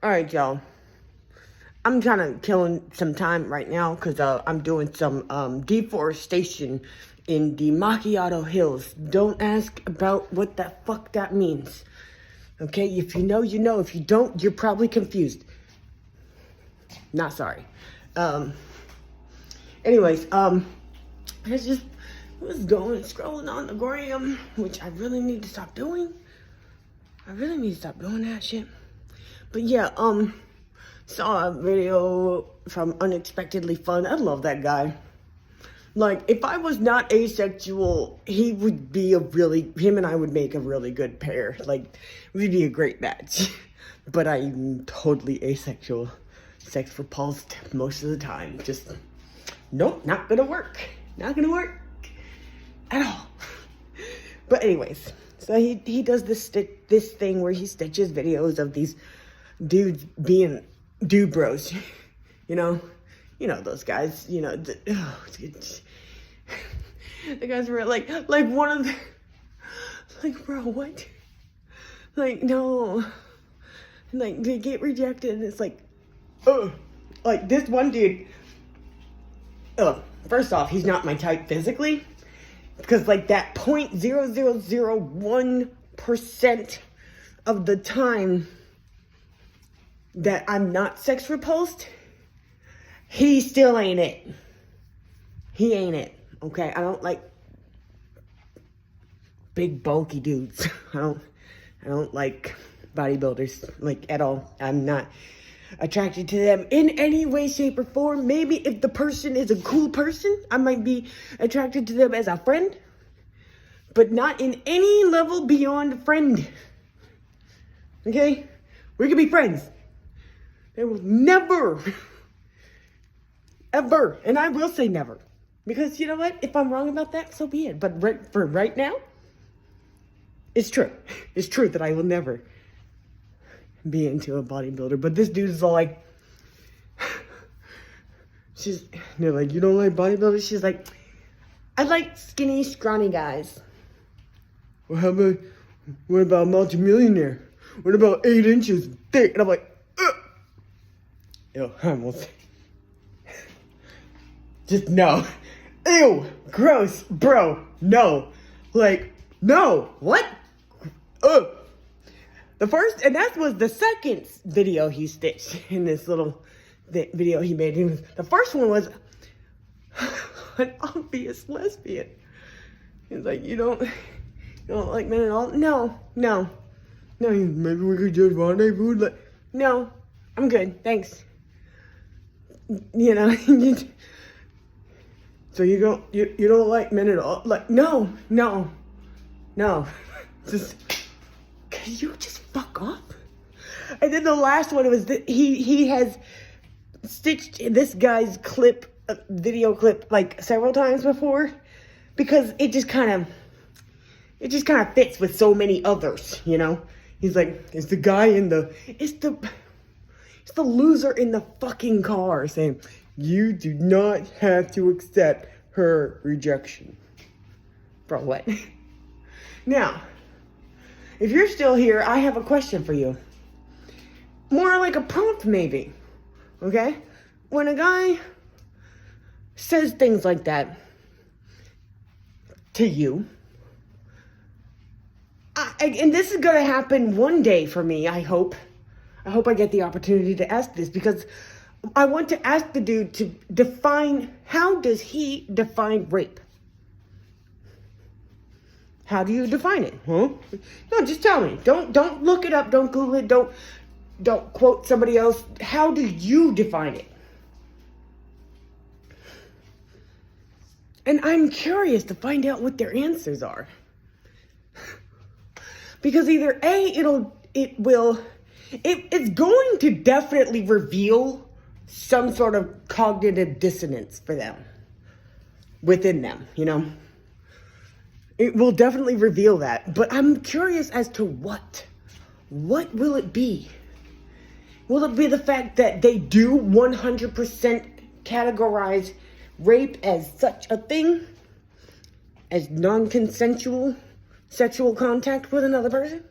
Alright, y'all. I'm trying to kill some time right now because I'm doing some deforestation in the Macchiato Hills. Don't ask about what the fuck that means. Okay? If you know, you know. If you don't, you're probably confused. Not sorry. Anyways, I just was scrolling on the gram, which I really need to stop doing. I really need to stop doing that shit. But yeah, saw a video from Unexpectedly Fun. I love that guy. Like, if I was not asexual, him and I would make a really good pair. Like, we'd be a great match. But I'm totally asexual. Sex repulsed most of the time. Just, nope, not gonna work. Not gonna work at all. But anyways, so he does this thing where he stitches videos of these dudes being dude bros, you know those guys, the guys were like one of the, like, bro, what, like, no, like, they get rejected, and it's like this one dude, first off, he's not my type physically, because like that 0.0001% of the time that I'm not sex repulsed, he still ain't it. He ain't it, okay? I don't like big bulky dudes. I don't like bodybuilders, like, at all. I'm not attracted to them in any way, shape, or form. Maybe if the person is a cool person, I might be attracted to them as a friend, but not in any level beyond friend. Okay? We can be friends. There will never, ever, and I will say never, because you know what? If I'm wrong about that, so be it. But for right now, it's true. It's true that I will never be into a bodybuilder. But this dude is all like, they're like, you don't like bodybuilders? She's like, I like skinny, scrawny guys. Well, what about a multimillionaire? What about 8 inches thick? And I'm like, yo, I almost, just no. Ew, gross, bro, no. Like, no, what? The first, and that was the second video he stitched in this little video he made. The first one was an obvious lesbian. He's like, you don't like men at all? No, maybe we could just rendezvous. Like, no, I'm good, thanks. So you don't like men at all? Like, no. Just, can you just fuck off? And then the last one was that he has stitched this guy's video clip like several times before, because it just kind of fits with so many others, He's like, it's the guy it's the loser in the fucking car saying, you do not have to accept her rejection. Bro, what? Now, if you're still here, I have a question for you. More like a prompt, maybe. Okay? When a guy says things like that to you, and this is going to happen one day for me, I hope. I hope I get the opportunity to ask this, because I want to ask the dude to define, how does he define rape? How do you define it? Huh? No, just tell me. Don't look it up. Don't Google it. Don't quote somebody else. How do you define it? And I'm curious to find out what their answers are. Because either A, it's going to definitely reveal some sort of cognitive dissonance for them, within them, It will definitely reveal that, but I'm curious as to what. What will it be? Will it be the fact that they do 100% categorize rape as such a thing? As non-consensual sexual contact with another person?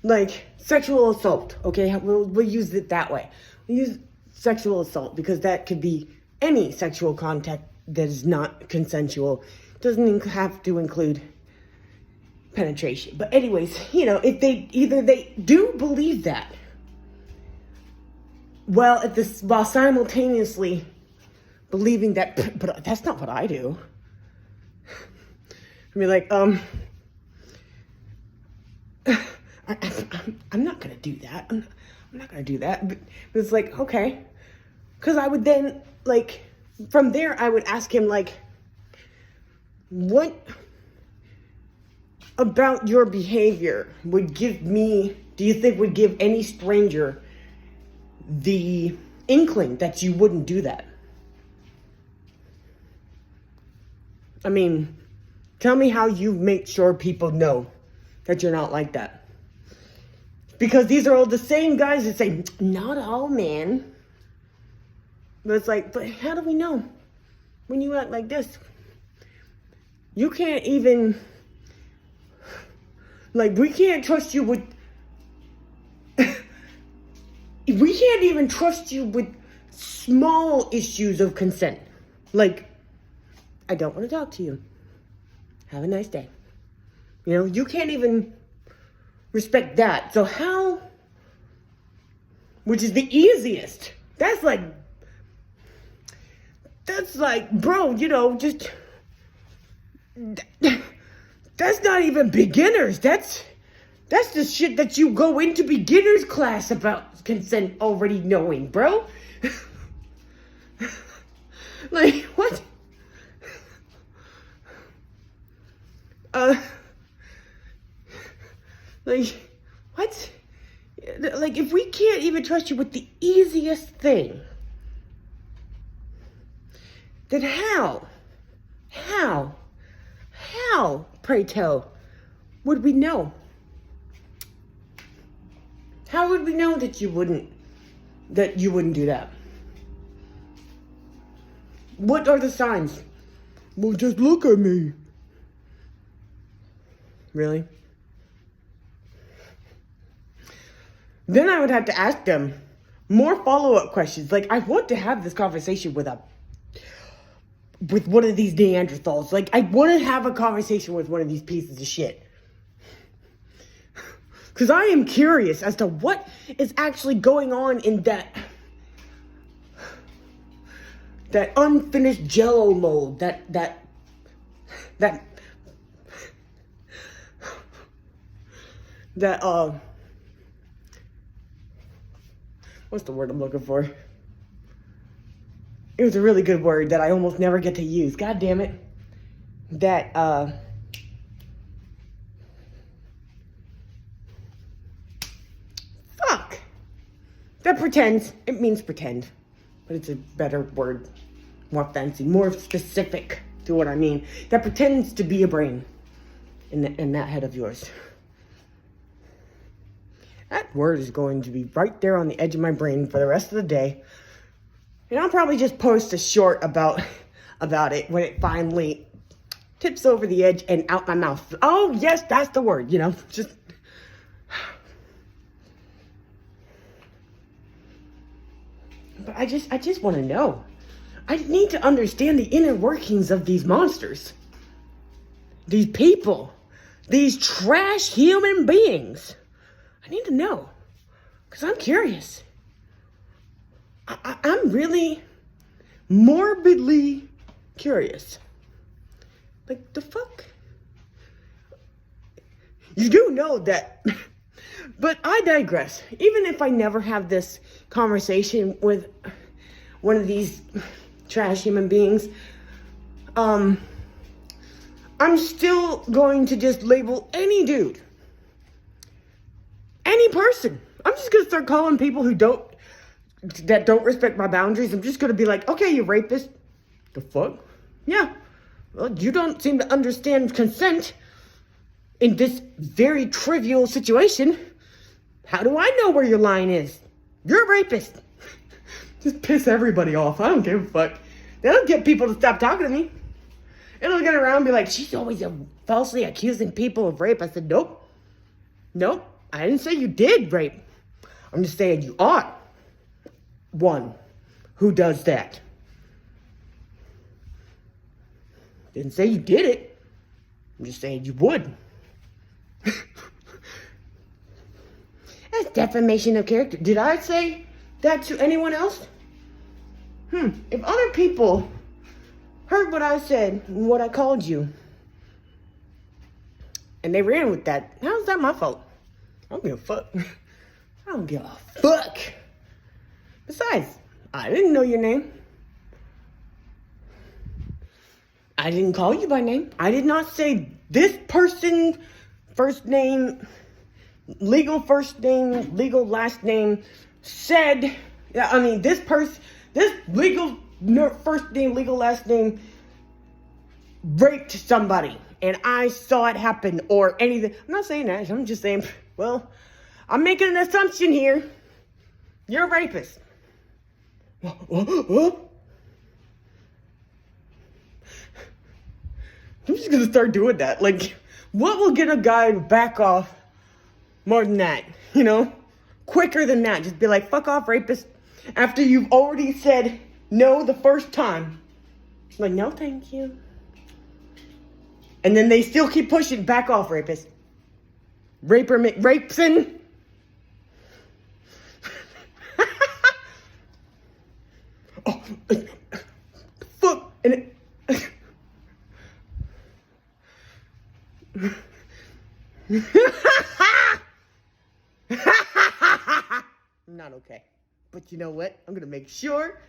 like sexual assault, okay? We'll use it that way. We use sexual assault because that could be any sexual contact that is not consensual. It doesn't have to include penetration. But anyways, you know, if they do believe that, while simultaneously believing that, but that's not what I do. I mean, like, I'm not gonna do that. I'm not gonna do that. But it's like, okay, because I would then, like, from there, I would ask him, like, what about your behavior do you think would give any stranger the inkling that you wouldn't do that? I mean, tell me how you make sure people know that you're not like that. Because these are all the same guys that say, not all men. But it's like, but how do we know when you act like this? You can't even, like, we can't trust you with, we can't even trust you with small issues of consent. Like, I don't want to talk to you. Have a nice day. You know, you can't even respect that. So how, which is the easiest, that's like, bro, you know, just, that's not even beginners. That's the shit that you go into beginners class about consent already knowing, bro. Like, what? Like, what? Like, if we can't even trust you with the easiest thing, then how, pray tell, would we know? How would we know that you wouldn't do that? What are the signs? Well, just look at me. Really? Then I would have to ask them more follow-up questions. Like, I want to have this conversation with one of these Neanderthals. Like, I want to have a conversation with one of these pieces of shit. Because I am curious as to what is actually going on in that unfinished Jell-O mold, that what's the word I'm looking for? It was a really good word that I almost never get to use. God damn it. That pretends. It means pretend. But it's a better word. More fancy. More specific to what I mean. That pretends to be a brain in that head of yours. That word is going to be right there on the edge of my brain for the rest of the day. And I'll probably just post a short about it when it finally tips over the edge and out my mouth. Oh, yes, that's the word, you know. Just... But I just want to know. I need to understand the inner workings of these monsters. These people. These trash human beings. I need to know. Because I'm curious. I'm really morbidly curious. Like, the fuck? You do know that... But I digress. Even if I never have this conversation with one of these trash human beings, I'm still going to just label any dude, any person. I'm just going to start calling people that don't respect my boundaries. I'm just going to be like, okay, you rapist. The fuck? Yeah. Well, you don't seem to understand consent in this very trivial situation. How do I know where your line is? You're a rapist. Just piss everybody off. I don't give a fuck. That'll get people to stop talking to me. It'll get around and be like, she's always falsely accusing people of rape. I said, nope. I didn't say you did rape. I'm just saying you are one who does that. Didn't say you did it. I'm just saying you would. That's defamation of character. Did I say that to anyone else? If other people heard what I said and what I called you, and they ran with that, how's that my fault? I don't give a fuck. I don't give a fuck. Besides, I didn't know your name. I didn't call you by name. I did not say this person, first name, legal first name, legal last name, said, I mean, this legal first name, legal last name raped somebody and I saw it happen or anything. I'm not saying that. I'm just saying, well, I'm making an assumption here. You're a rapist. I'm just gonna start doing that. Like, what will get a guy to back off more than that? You know? Quicker than that. Just be like, fuck off, rapist. After you've already said no the first time. Like, no, thank you. And then they still keep pushing, back off, rapist. Raper McRapeson. Oh, fuck. And it... Not okay. But you know what? I'm gonna make sure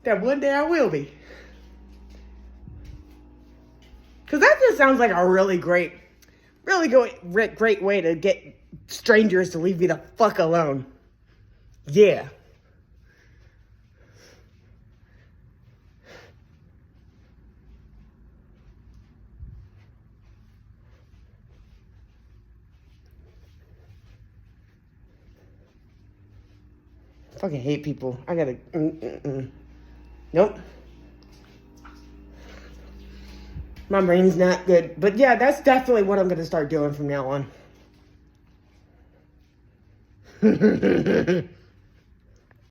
that one day I will be. Cause that just sounds like a really great way to get strangers to leave me the fuck alone. Yeah. I fucking hate people. I gotta... Nope. My brain's not good. But yeah, that's definitely what I'm gonna start doing from now on.